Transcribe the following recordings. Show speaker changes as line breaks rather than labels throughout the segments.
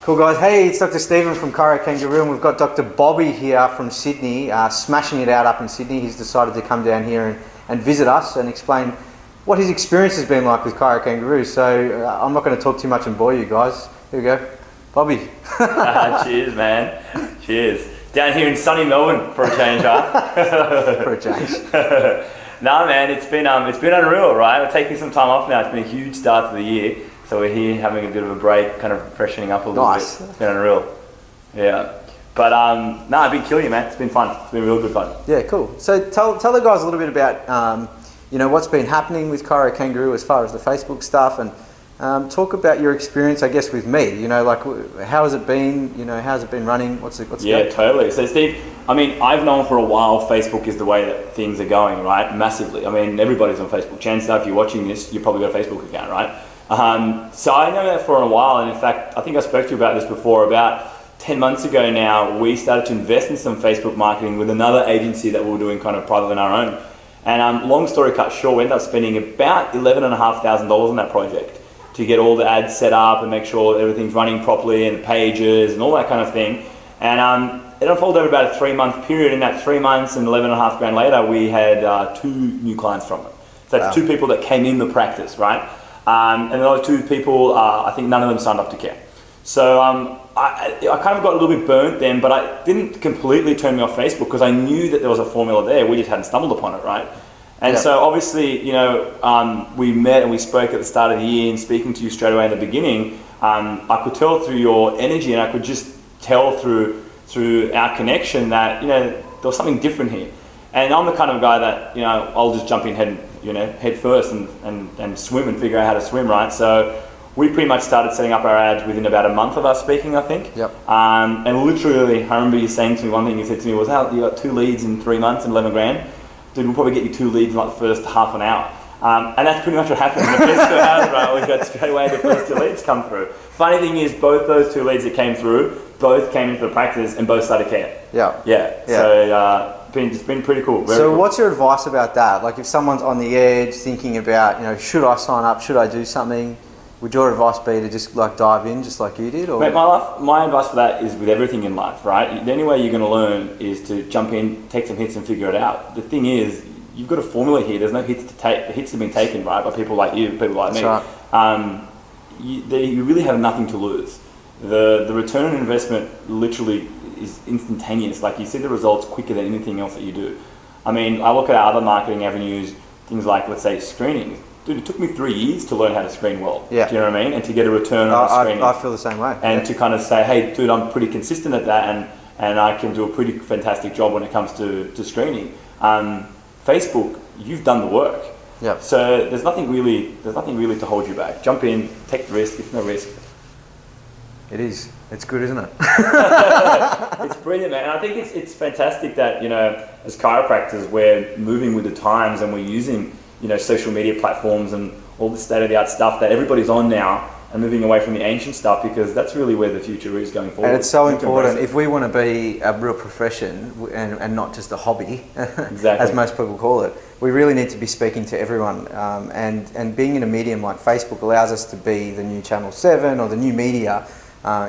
Cool guys, hey, it's Dr. Stephen from ChiroKangaroo and we've got Dr. Bobby here from Sydney, smashing it out up in Sydney. He's decided to come down here and visit us and explain what his experience has been like with ChiroKangaroo. So I'm not going to talk too much and bore you guys. Here we go. Bobby.
Cheers, man. Cheers. Down here in sunny Melbourne for a change, huh?
For a change.
No, man, it's been unreal, right? We're taking some time off now. It's been a huge start to the year. So we're here having a bit of a break, kind of freshening up a little bit. It's been unreal. Yeah. But no, I've been killing it, man. It's been fun. It's been real good fun.
Yeah, cool. So tell the guys a little bit about what's been happening with ChiroKangaroo as far as the Facebook stuff, and talk about your experience, I guess, with me. You know, like how has it been? You know, how's it been running? What's
yeah, totally. So Steve, I mean, I've known for a while Facebook is the way that things are going, right? Massively. I mean, everybody's on Facebook. Chances are, if you're watching this, you've probably got a Facebook account, right? So I know that for a while, and in fact, I think I spoke to you about this before. About 10 months ago now, we started to invest in some Facebook marketing with another agency that we were doing kind of privately on our own. And long story cut short, we ended up spending about $11,500 on that project to get all the ads set up and make sure everything's running properly and the pages and all that kind of thing. And it unfolded over about a 3-month period. In that 3 months and 11.5 grand later, we had 2 new clients from it. So that's 2 people that came in the practice, right? And those 2 people, I think none of them signed up to care. So I kind of got a little bit burnt then, but I didn't completely turn me off Facebook because I knew that there was a formula there. We just hadn't stumbled upon it, right? And so obviously, we met and we spoke at the start of the year, and speaking to you straight away in the beginning, I could tell through your energy, and I could just tell through our connection that, there was something different here. And I'm the kind of guy that, I'll just jump in head first and swim and figure out how to swim, right? So we pretty much started setting up our ads within about a month of us speaking, I think.
Yep.
And literally, I remember you saying to me, one thing you said to me was, "How you got 2 leads in 3 months and 11 grand? Dude, we'll probably get you 2 leads in like the first half an hour." And that's pretty much what happened. In the first 2 hours, right, we got straight away the first 2 leads come through. Funny thing is, both those 2 leads that came through, both came into the practice and both started care. Yeah. So it's been pretty cool. Very cool.
What's your advice about that? Like if someone's on the edge thinking about, should I sign up? Should I do something? Would your advice be to just like dive in just like you did? Or?
Mate, my advice for that is with everything in life, right? The only way you're going to learn is to jump in, take some hits and figure it out. The thing is, you've got a formula here. There's no hits to take. The hits have been taken, right, by people like you, people like me.
Right.
You really have nothing to lose. The return on investment literally is instantaneous. Like you see the results quicker than anything else that you do. I mean, I look at other marketing avenues, things like, let's say, screening. Dude, it took me 3 years to learn how to screen well. Yeah. Do you know what I mean? And to get a return on the screening.
I feel the same way.
And to kind of say, hey, dude, I'm pretty consistent at that, and I can do a pretty fantastic job when it comes to screening. Facebook, you've done the work.
Yeah.
So there's nothing really to hold you back. Jump in, take the risk. It's no risk.
It is. It's good, isn't it?
It's brilliant, man. And I think it's fantastic that, as chiropractors, we're moving with the times and we're using, social media platforms and all the state-of-the-art stuff that everybody's on now, and moving away from the ancient stuff, because that's really where the future is going forward.
And it's so important if we want to be a real profession and not just a hobby, exactly, as most people call it. We really need to be speaking to everyone, and being in a medium like Facebook allows us to be the new Channel 7 or the new media,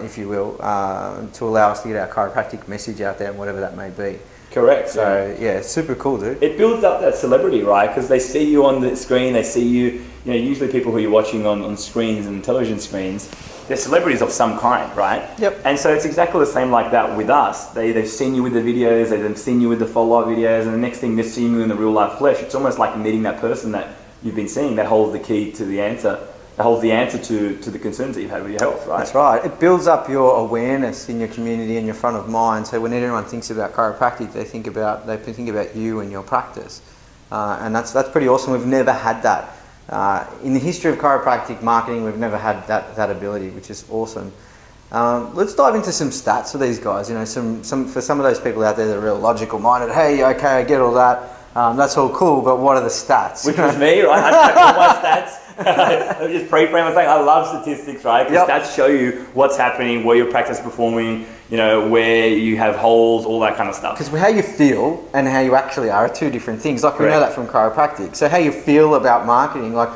if you will, to allow us to get our chiropractic message out there and whatever that may be.
Correct.
So yeah, it's super cool, dude.
It builds up that celebrity, right? Because they see you on the screen, they see you, usually people who you're watching on screens and television screens, they're celebrities of some kind, right?
Yep.
And so it's exactly the same like that with us. They've seen you with the videos, they've seen you with the follow-up videos, and the next thing they're seeing you in the real life flesh. It's almost like meeting that person that you've been seeing that holds the key to the answer. That holds the answer to the concerns that you've had with your health, right?
That's right. It builds up your awareness in your community and your front of mind. So when everyone thinks about chiropractic, they think about you and your practice, and that's pretty awesome. We've never had that in the history of chiropractic marketing. We've never had that ability, which is awesome. Let's dive into some stats for these guys. For some of those people out there that are real logical minded. Hey, okay, I get all that. That's all cool, but what are the stats?
Which was me, right? I checked all my stats. Let me just pre-frame and say I love statistics, right? Because stats show you what's happening, where your practice is performing, where you have holes, all that kind of stuff.
Because how you feel and how you actually are 2 different things. Like we know that from chiropractic. So how you feel about marketing, like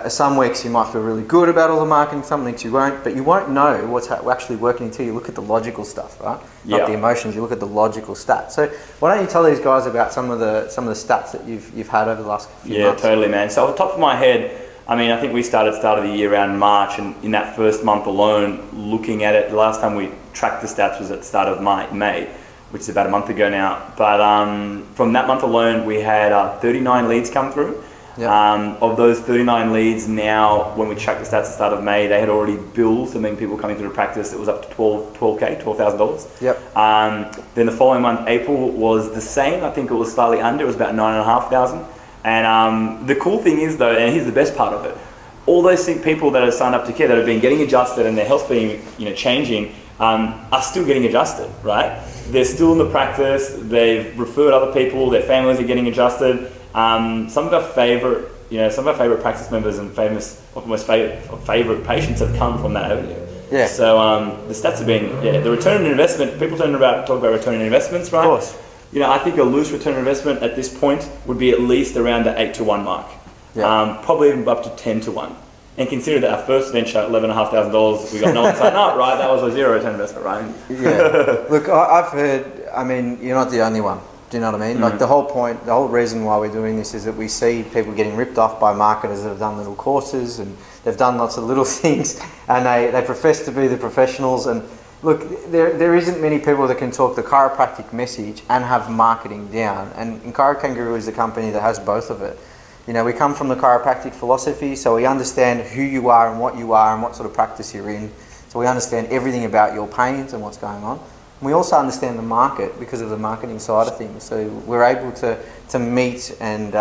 Some weeks you might feel really good about all the marketing, some weeks you won't, but you won't know what's actually working until you look at the logical stuff, right? Not the emotions. You look at the logical stats. So why don't you tell these guys about some of the stats that you've had over the last few months?
Yeah, totally, man. So off the top of my head, I mean, I think we started start of the year around March, and in that first month alone, looking at it, the last time we tracked the stats was at the start of May, which is about a month ago now. But from that month alone, we had 39 leads come through. Yep. Of those 39 leads, now when we tracked the stats at the start of May, they had already billed, so many people coming through the practice, it was up to $12,000.
Yep.
Then the following month, April, was the same. I think it was slightly under, it was about $9,500. And the cool thing is though, and here's the best part of it, all those people that have signed up to care, that have been getting adjusted and their health being changing, are still getting adjusted, right? They're still in the practice, they've referred other people, their families are getting adjusted. Some of our favorite practice members and most favorite patients have come from that avenue.
Yeah.
So the stats have been, the return on investment. People talk about return on investments, right?
Of course.
I think a loose return on investment at this point would be at least around the 8-to-1 mark. Yeah. Probably even up to 10-to-1. And consider that our first venture, $11,500, we got no one signed up, right? That was a zero return investment, right?
Yeah. Look, I've heard. I mean, you're not the only one. Do you know what I mean? Like the whole point, the whole reason why we're doing this is that we see people getting ripped off by marketers that have done little courses and they've done lots of little things, and they profess to be the professionals. And look, there isn't many people that can talk the chiropractic message and have marketing down. And ChiroKangaroo is the company that has both of it. We come from the chiropractic philosophy, so we understand who you are and what sort of practice you're in. So we understand everything about your pains and what's going on. We also understand the market because of the marketing side of things, so we're able to meet and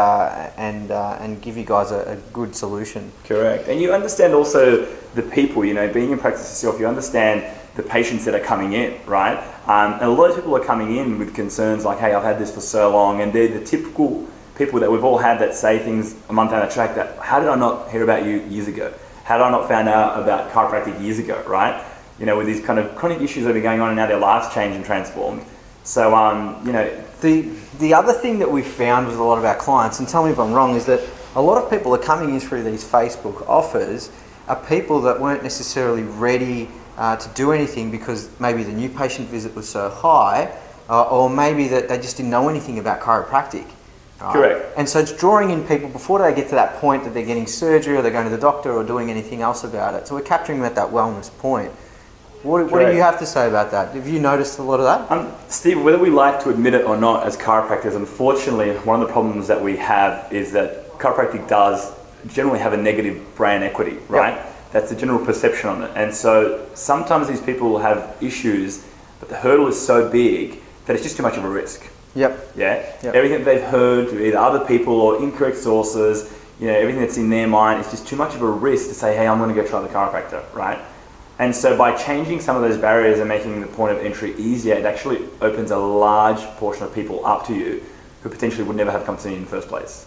give you guys a good solution.
Correct, and you understand also the people. Being in practice yourself, you understand the patients that are coming in, right? And a lot of people are coming in with concerns like, "Hey, I've had this for so long," and they're the typical people that we've all had that say things a month down the track that, "How did I not hear about you years ago? How did I not find out about chiropractic years ago?" Right? With these kind of chronic issues that have been going on, and now their lives changed and transformed. So,
the other thing that we found with a lot of our clients, and tell me if I'm wrong, is that a lot of people are coming in through these Facebook offers are people that weren't necessarily ready to do anything because maybe the new patient visit was so high, or maybe that they just didn't know anything about chiropractic. Right?
Correct.
And so it's drawing in people before they get to that point that they're getting surgery or they're going to the doctor or doing anything else about it. So we're capturing them at that wellness point. What do you have to say about that? Have you noticed a lot of that?
Steve, whether we like to admit it or not as chiropractors, unfortunately, one of the problems that we have is that chiropractic does generally have a negative brand equity, right? Yep. That's the general perception on it. And so sometimes these people have issues, but the hurdle is so big that it's just too much of a risk.
Yep.
Yeah? Yep. Everything that they've heard through either other people or incorrect sources, everything that's in their mind is just too much of a risk to say, "Hey, I'm going to go try the chiropractor," right? And so by changing some of those barriers and making the point of entry easier, it actually opens a large portion of people up to you who potentially would never have come to you in the first place.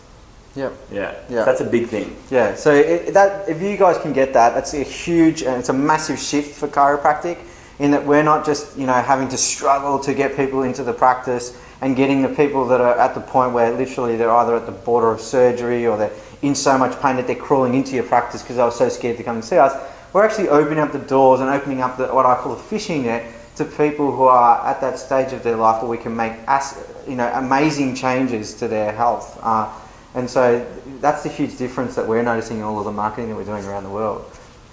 Yep.
Yeah. So that's a big thing.
Yeah. So if you guys can get that, that's a huge and it's a massive shift for chiropractic in that we're not just having to struggle to get people into the practice and getting the people that are at the point where literally they're either at the border of surgery or they're in so much pain that they're crawling into your practice because they were so scared to come and see us. We're actually opening up the doors and opening up what I call a fishing net to people who are at that stage of their life where we can make amazing changes to their health. And so that's the huge difference that we're noticing in all of the marketing that we're doing around the world.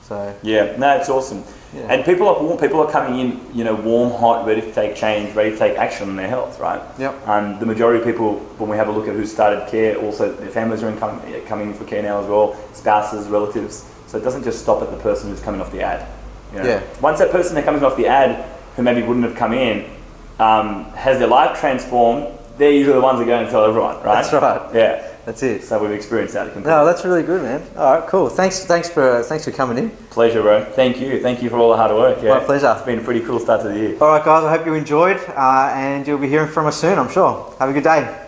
So
yeah, no, it's awesome. Yeah. And people are coming in, warm, hot, ready to take change, ready to take action on their health, right?
Yep.
The majority of people, when we have a look at who started care, also their families are coming in for care now as well, spouses, relatives. So it doesn't just stop at the person who's coming off the ad.
Yeah.
Once that person that comes off the ad, who maybe wouldn't have come in, has their life transformed, they're usually the ones that go and tell everyone, right?
That's right.
Yeah.
That's it.
So we've experienced that completely.
No, that's really good, man. All right, cool. Thanks for coming in.
Pleasure, bro. Thank you for all the hard work. Yeah.
My pleasure.
It's been a pretty cool start to the year.
All right, guys. I hope you enjoyed, and you'll be hearing from us soon, I'm sure. Have a good day.